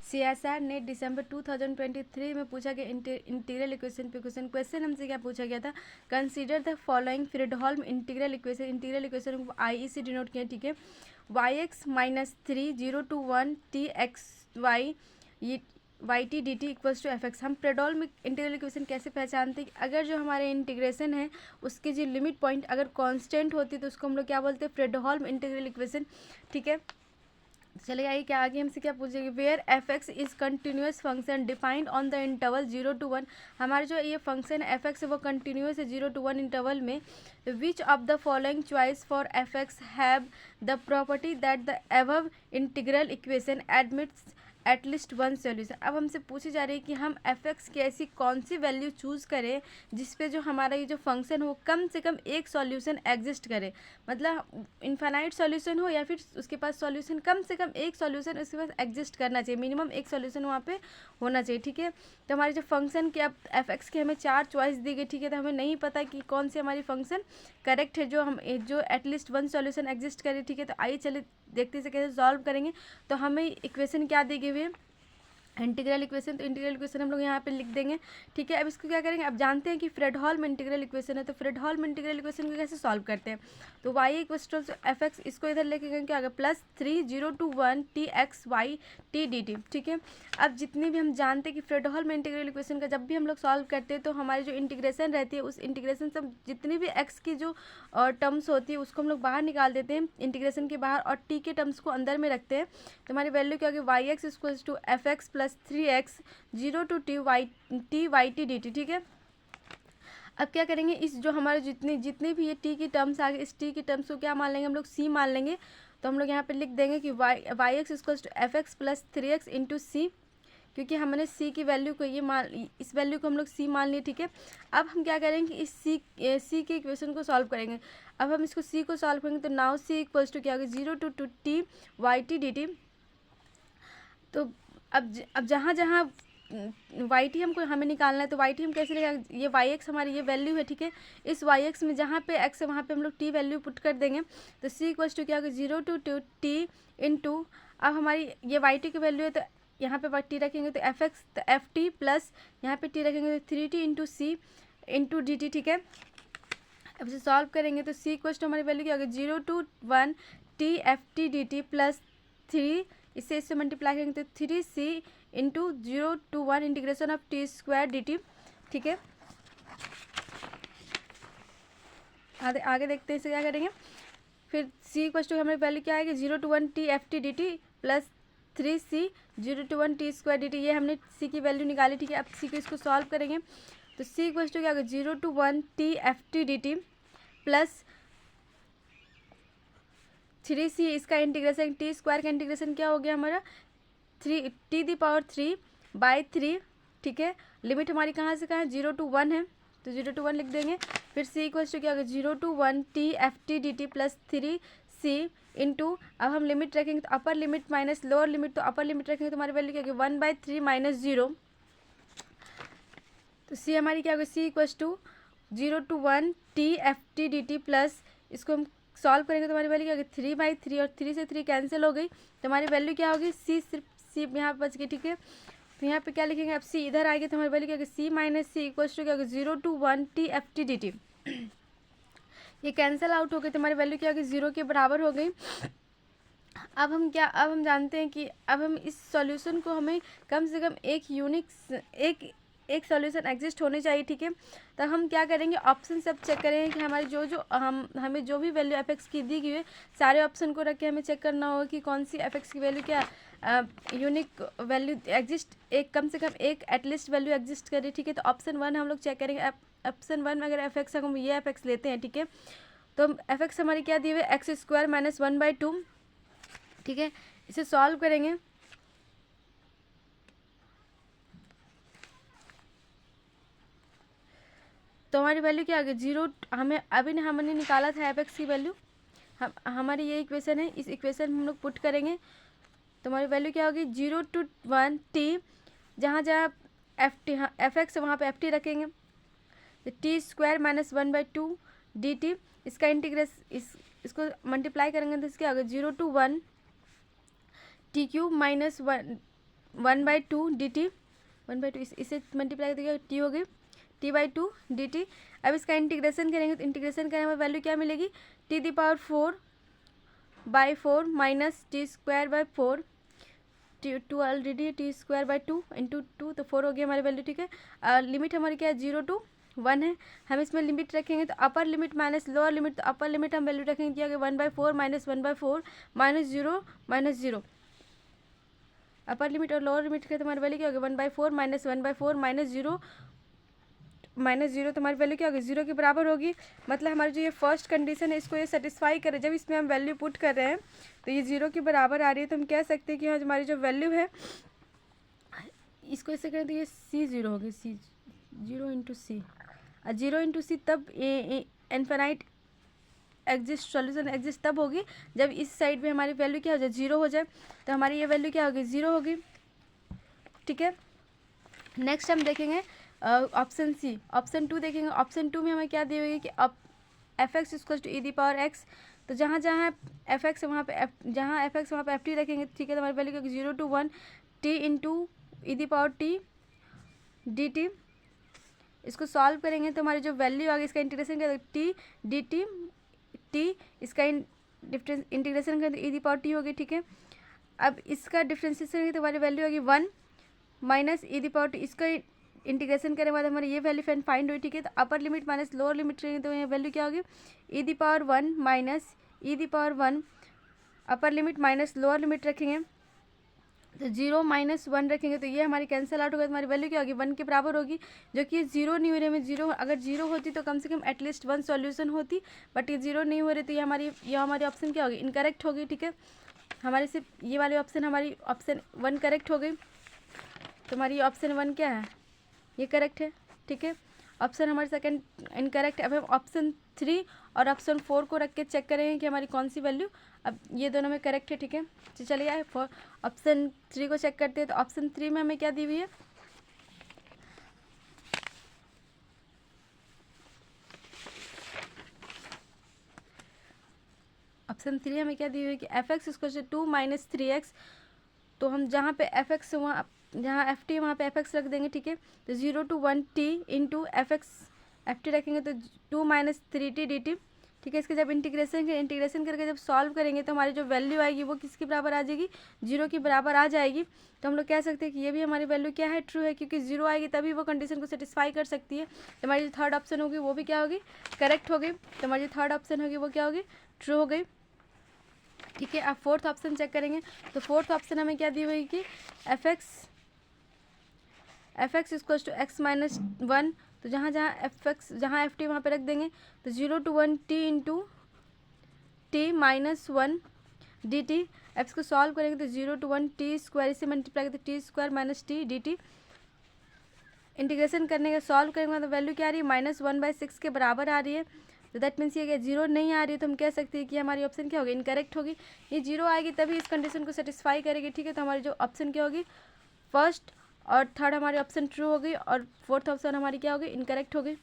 CSR ने दिसंबर 2023 में पूछा गया इंटीग्रल इक्वेशन पे क्वेश्चन हमसे क्या पूछा गया था, consider the following Fredholm integral equation को आई से डिनोट किया, ठीक है। yx minus 3 0 to 1 t x y y t d t equals to F x. हम फ्रेडहोल्म इंटीग्रल इक्वेशन कैसे पहचानते हैं, अगर जो हमारे इंटीग्रेशन है उसकी जो लिमिट पॉइंट अगर कांस्टेंट होती है तो उसको हम लोग क्या बोलते हैं, फ्रेडहोल्म इंटीग्रल इक्वेशन, ठीक है। चलिए आइए क्या आगे हमसे क्या पूछेगी, where F X is continuous function defined on the interval 0 to 1। हमारे जो ये फंक्शन एफ एक्स है वो कंटिन्यूस है 0 to 1 इंटरवल में। Which of the following choice for F x have the property that the above integral equation admits at least one solution. अब हमसे पूछी जा रही है कि हम एफ एक्स की ऐसी कौन सी वैल्यू चूज़ करें जिसपे जो हमारा ये जो फंक्शन हो वो कम से कम एक सॉल्यूशन एग्जिस्ट करे, मतलब इनफाइनाइट सॉल्यूशन हो या फिर उसके पास सॉल्यूशन कम से कम एक सॉल्यूशन उसके पास एग्जिस्ट करना चाहिए, मिनिमम एक सॉल्यूशन वहाँ पे होना चाहिए, ठीक है। तो हमारे जो फंक्शन के अब एफ एक्स की हमें 4 चॉइस दी गई, ठीक है। तो हमें नहीं पता कि कौन सी हमारी फंक्शन करेक्ट है जो एटलीस्ट वन सॉल्यूशन एग्जिस्ट करे, ठीक है। तो आइए चलिए देखते से कैसे सॉल्व करेंगे। तो हमें इक्वेशन क्या दी गई है, इंटीग्रल इक्वेशन। तो इंटीग्रल इक्वेशन हम लोग यहाँ पे लिख देंगे, ठीक है। अब इसको क्या करेंगे, अब जानते हैं कि फ्रेडहोल्म इंटीग्रल इक्वेशन है, तो फ्रेडहोल्म इंटीग्रल इक्वेशन को कैसे सॉल्व करते हैं। तो y equals to F x, इसको इधर लेके गए क्या आगे plus 3 0 to 1 t x y t dt, ठीक है। अब जितनी भी हम जानते हैं कि फ्रेडहोल्म इंटीग्रल इक्वेशन का जब भी हम लोग सॉल्व करते हैं तो हमारी जो इंटीग्रेशन रहती है उस इंटीग्रेशन से जितनी भी x की जो टर्म्स होती है उसको हम लोग बाहर निकाल देते हैं इंटीग्रेशन के बाहर और t के टर्म्स को अंदर में रखते हैं। तो हमारी वैल्यू क्या होगी, y x equals to F x plus 3x 0 to t y t dt, ठीक है। अब क्या करेंगे, इस जो हमारे जितने भी ये टी की टर्म्स आ गए, इस टी की टर्म्स को क्या मान लेंगे हम लोग, सी मान लेंगे। तो हम लोग यहाँ पे लिख देंगे कि Y x equals to F x plus 3x into C, क्योंकि हमने सी की वैल्यू को इस वैल्यू को हम लोग सी मान लिए, ठीक है। अब हम क्या करेंगे, इस सी के इक्वेशन को सॉल्व करेंगे। अब हम इसको सी को सॉल्व करेंगे तो नाउ सी इक्वल्स टू क्या होगा 0 to t y t d t. तो अब जहाँ जहाँ वाई टी हमें निकालना है, तो वाई टी हम कैसे लेगा, ये वाई एक्स हमारी ये वैल्यू है, ठीक है। इस वाई एक्स में जहाँ पे एक्स है वहाँ पे हम लोग टी वैल्यू पुट कर देंगे। तो सी इक्वल्स टू क्या होगा 0 to t इंटू, अब हमारी ये वाई टी की वैल्यू है तो यहाँ पे टी रखेंगे तो एफ एक्स, तो एफ टी प्लस यहाँ पे टी रखेंगे तो 3t इंटू सी इंटू डी टी, ठीक है। अब इसे सॉल्व करेंगे तो सी इक्वल्स टू हमारी वैल्यू क्या होगी 0 to 1 t f t d t plus 3, इससे मल्टीप्लाई करेंगे तो 3c into 0 to 1 integration of T square D T, ठीक है। आगे देखते हैं इसे क्या करेंगे। फिर c इक्वल टू हमारी वैल्यू क्या आएगी 0 to 1 t f t d t plus 3c 0 to 1 T square D t, ये हमने c की वैल्यू निकाली, ठीक है। अब c को इसको सॉल्व करेंगे तो c इक्वल टू क्या होगा 0 to 1 t f t d t plus 3c, इसका इंटीग्रेशन टी स्क्वायर का इंटीग्रेशन क्या हो गया हमारा 3 टी दी पावर 3 बाई 3, ठीक है। लिमिट हमारी कहाँ से कहाँ है 0 to 1 है, तो 0 to 1 लिख देंगे। फिर c इक्वल्स टू क्या होगा 0 to 1 t f t d t plus 3c into, अब हम लिमिट रखेंगे तो upper limit minus lower limit, तो अपर लिमिट रखेंगे तो हमारी वैल्यू क्या होगी 1/3 माइनस 0। तो c हमारी क्या होगी c equals to 0 to 1 t f t d t plus, इसको हम सॉल्व करेंगे तो हमारी वैल्यू क्या होगी 3/3 और 3 से 3 कैंसिल हो गई, तो हमारी वैल्यू क्या होगी c, सिर्फ c यहाँ पर बच गई, ठीक है। तो यहाँ पे क्या लिखेंगे, अब c इधर आएगी तो हमारी वैल्यू क्या होगी c minus c equals to क्या होगी 0 to 1 t f t d t, ये कैंसिल आउट हो गई तो हमारी वैल्यू क्या होगी 0 के बराबर हो गई। अब हम जानते हैं कि अब हम इस सॉल्यूशन को हमें कम से कम एक सॉल्यूशन एग्जिस्ट होनी चाहिए, ठीक है। तो हम क्या करेंगे, ऑप्शन सब चेक करेंगे कि हमारी हमें जो भी वैल्यू एफ एक्स की दी गई है सारे ऑप्शन को रख के हमें चेक करना होगा कि कौन सी एफ एक्स की वैल्यू क्या यूनिक वैल्यू एग्जिस्ट, एक कम से कम एक एटलीस्ट वैल्यू एग्जिस्ट करे, ठीक है। तो ऑप्शन 1 हम लोग चेक करेंगे, ऑप्शन 1 में अगर एफ एक्स हम ये एफ एक्स लेते हैं, ठीक है। तो एफ एक्स हमारी क्या दी हुई है एक्स स्क्वायर माइनस 1/2, ठीक है। इसे सॉल्व करेंगे तो हमारी वैल्यू क्या आ गई 0, हमें अभी ना हमने निकाला था एफ एक्स की वैल्यू, हमारी ये इक्वेशन है, इस इक्वेशन में हम लोग पुट करेंगे तो हमारी वैल्यू क्या होगी 0 to 1 t, जहाँ जहाँ एफ एक्स वहाँ पे एफ टी रखेंगे तो T square minus 1/2 D T, इसका इंटीग्रेस इसको मल्टीप्लाई करेंगे तो इसके होगा 0 to 1 T cube minus 1 1/2 dt, 1/2 इसे मल्टीप्लाई कर टी हो गई t/2 dt। अब इसका इंटीग्रेशन करेंगे तो इंटीग्रेशन करने में वैल्यू क्या मिलेगी, t⁴/4 minus t²/4, to already t²/2 into 2 तो 4 हो गया हमारी वैल्यू, ठीक है। लिमिट हमारी क्या है 0 to 1 है। हम इसमें लिमिट रखेंगे तो upper limit minus lower limit, तो अपर लिमिट हम वैल्यू रखेंगे क्या होगा 1/4 माइनस 1/4 -0 अपर लिमिट और लोअर लिमिट के तो हमारी वैल्यू क्या होगी 1/4 माइनस 1/4 -0 तो हमारी वैल्यू क्या होगी 0 के बराबर होगी। मतलब हमारी जो ये फर्स्ट कंडीशन है इसको ये सेटिस्फाई करे, जब इसमें हम वैल्यू पुट कर रहे हैं तो ये 0 के बराबर आ रही है, तो हम कह सकते हैं कि हाँ हमारी जो वैल्यू है इसको ऐसे करें तो ये C0 होगी, C0 इंटू सी, 0 इंटू सी तब इनफाइनाइट एग्जिस्ट सॉल्यूशन एग्जिस्ट तब होगी जब इस साइड में हमारी वैल्यू क्या हो जाए 0 हो जाए, तो हमारी ये वैल्यू क्या होगी 0 होगी, ठीक है। नेक्स्ट हम देखेंगे ऑप्शन सी, ऑप्शन 2 देखेंगे। ऑप्शन 2 में हमें क्या दी हुई है कि अब f(x) इक्वल टू e⁴x, तो जहाँ जहाँ f(x) है वहाँ पे जहाँ f(x) वहाँ पे ft रखेंगे, ठीक है। तो हमारी वैल्यू क्या होगी 0 to 1 t into e⁴t dt। इसको सॉल्व करेंगे तो हमारी जो वैल्यू आ गई इसका इंटीग्रेशन करेंगे t dt t, इसका डिफरेंस इंटीग्रेशन करें तो e⁴t हो गई, ठीक है। अब इसका डिफ्रेंशिएशन करेंगे तो हमारी वैल्यू होगी 1 माइनस e⁴t, इसका इंटीग्रेशन करने के बाद हमारी ये वैल्यू फैन फाइंड हुई, ठीक है। तो upper limit minus lower limit करेंगे तो ये वैल्यू क्या होगी e⁴1 minus e⁴1, upper limit minus lower limit रखेंगे तो 0 माइनस 1 रखेंगे तो ये हमारी कैंसिल आउट होगा, तो हमारी वैल्यू क्या होगी 1 के बराबर होगी, जो कि 0 नहीं हो रही हमें 0, अगर 0 होती तो कम से कम एटलीस्ट 1 सॉल्यूशन होती, बट ये 0 नहीं हो रही तो ये हमारी ऑप्शन क्या होगी इनकरेक्ट होगी, ठीक है। हमारे सिर्फ ये वाली ऑप्शन हमारी ऑप्शन 1 करेक्ट हो गई, तो हमारी ऑप्शन 1 क्या है ये करेक्ट है, ठीक है। ऑप्शन हमारी सेकंड इनकरेक्ट है। अब हम ऑप्शन 3 और ऑप्शन 4 को रख के चेक करेंगे कि हमारी कौन सी वैल्यू, अब ये दोनों में करेक्ट है, ठीक है। तो चलिए आए ऑप्शन 3 को चेक करते हैं। तो ऑप्शन 3 में हमें क्या दी हुई है, ऑप्शन 3 हमें क्या दी हुई है कि f(x) equal to 2 minus 3x, तो हम जहाँ पे f(x) वहाँ जहाँ ft वहाँ पे f(x) रख देंगे, ठीक है। तो 0 to 1 t इंटू ft रखेंगे तो 2 माइनस 3t dt, ठीक है। इसके जब इंटीग्रेशन करके जब सॉल्व करेंगे तो हमारी जो वैल्यू आएगी वो किसके बराबर आ जाएगी 0 के बराबर आ जाएगी। तो हम लोग कह सकते हैं कि ये भी हमारी वैल्यू क्या है ट्रू है, क्योंकि 0 आएगी तभी वो कंडीशन को सेटिस्फाई कर सकती है। तो हमारी जो थर्ड ऑप्शन होगी वो भी क्या होगी करेक्ट हो गई, तो हमारी जो थर्ड ऑप्शन होगी वो क्या होगी ट्रू हो गई, ठीक है। अब फोर्थ ऑप्शन चेक करेंगे। तो फोर्थ ऑप्शन हमें क्या दी हुई कि f(x) equal to x minus 1, तो जहाँ जहाँ ft वहाँ पे रख देंगे तो 0 to 1 t into t minus 1 dt। अब इसको सॉल्व करेंगे तो 0 to 1 t स्क्वायर, इसे मल्टीप्लाई करते t² minus t dt। Integration करने का सॉल्व करेंगे तो वैल्यू क्या आ रही है -1/6 के बराबर आ रही है। तो दैट मीन्स ये क्या 0 नहीं आ रही है, तो हम कह सकते हैं कि हमारी ऑप्शन क्या होगी इनकरेक्ट होगी। ये 0 आएगी तभी इस कंडीशन को सेटिस्फाई करेगी, ठीक है। तो हमारी जो ऑप्शन क्या होगी फर्स्ट और थर्ड हमारी ऑप्शन ट्रू हो गई और फोर्थ ऑप्शन हमारी क्या होगी इनकरेक्ट हो गई।